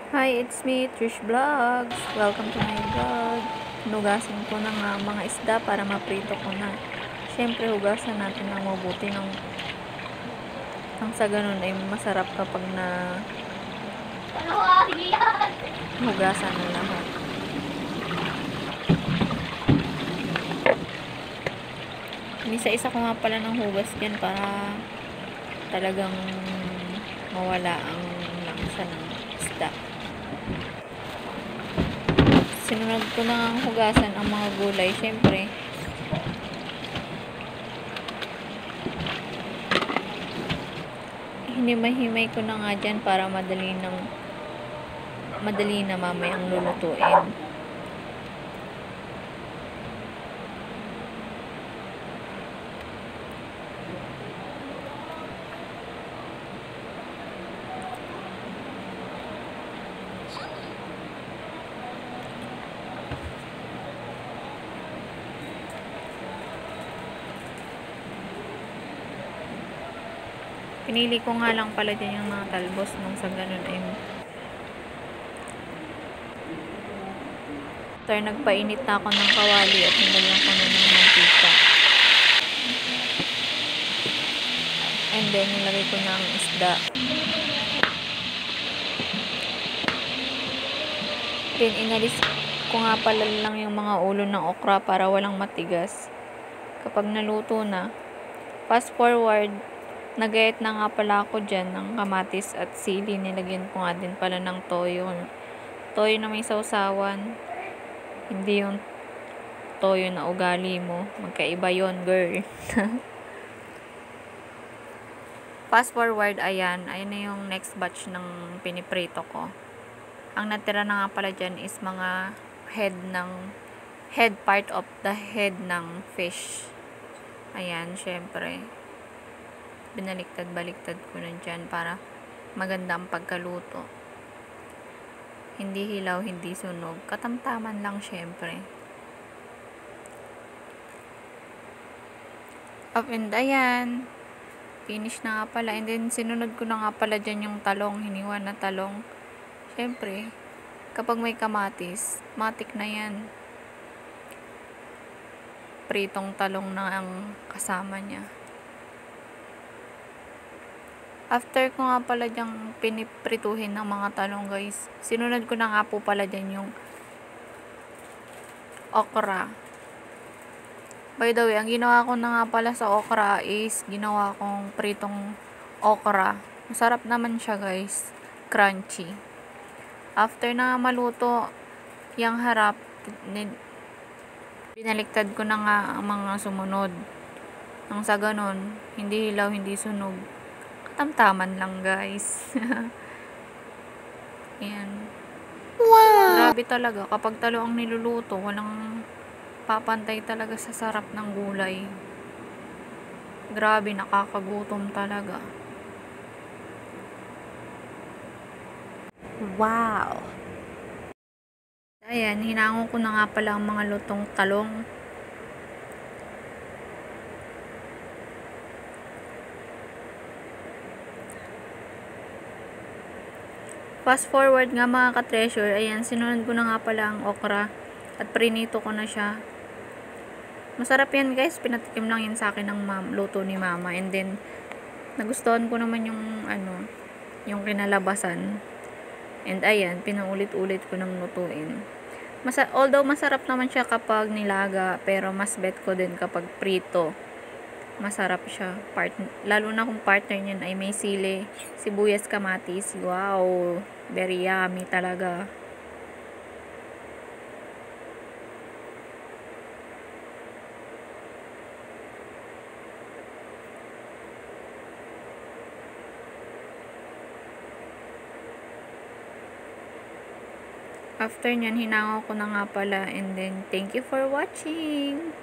Hi, it's me, Trish Vlogs. Welcome to my vlog. Hinugasan ko ng mga isda para maprito ko na. Siyempre, hugasan natin ng mabuti nang sa ganun ay masarap kapag na hugasan ng lahat. Isa-isa ko nga pala ng hugas dyan para talagang mawala ang langsa ng isda. Sinunod ko na ang hugasan ang mga gulay. Siyempre, hinimay-himay ko na nga dyan para madali na mamayang lulutuin. Pinili ko nga lang pala dyan yung mga talbos nung sa ganun ay nagpainit na ako ng kawali at nilagyan ko na ng mantika. And then, nilagay ko na ang isda. Then, inalis ko nga pala lang yung mga ulo ng okra para walang matigas. Kapag naluto na, fast forward, nagayat na nga pala ako dyan ng kamatis at sili. Nilagyan ko nga din pala ng toyo. Toyo na may sausawan. Hindi yung toyo na ugali mo. Magkaiba yon, girl. Fast forward, ayan. Ayan na yung next batch ng piniprito ko. Ang natira na nga pala dyan is mga head part of the head ng fish. Ayan, syempre. Binaliktad-baliktad ko na dyan para maganda ang pagkaluto. Hindi hilaw, hindi sunog. Katamtaman lang, syempre. And ayan. Finish na nga pala. And then, sinunod ko na nga pala dyan yung talong. Hiniwa na talong. Syempre, kapag may kamatis, matik na yan. Pritong talong na ang kasama niya. After ko nga pala dyang piniprituhin ng mga talong, guys, sinunod ko na nga po pala dyan yung okra. By the way, ang ginawa ko na nga pala sa okra is ginawa kong pritong okra. Masarap naman siya, guys. Crunchy. After na maluto yung harap, binaliktad ko na nga ang mga sumunod. Nang sa ganun, hindi hilaw, hindi sunog. Tamtaman lang, guys. Ayan. Wow! Grabe talaga. Kapag talo ang niluluto, walang papantay talaga sa sarap ng gulay. Grabe, nakakagutom talaga. Wow! Ayan, hinango ko na nga pala ang mga lutong talong. Fast forward nga mga ka-treasure, ayan, sinunod ko na nga pala ang okra at prinito ko na siya. Masarap yan, guys, pinatikim lang yan sa akin ng luto ni mama. And then, nagustuhan ko naman yung kinalabasan. And ayan, pinaulit-ulit ko ng lutuin. Although masarap naman siya kapag nilaga, pero mas bet ko din kapag prito. Masarap siya. Lalo na kung partner niyan ay may sili, sibuyas, kamatis. Wow! Very yummy talaga. After nyan, hinango ko na nga pala. And then, thank you for watching!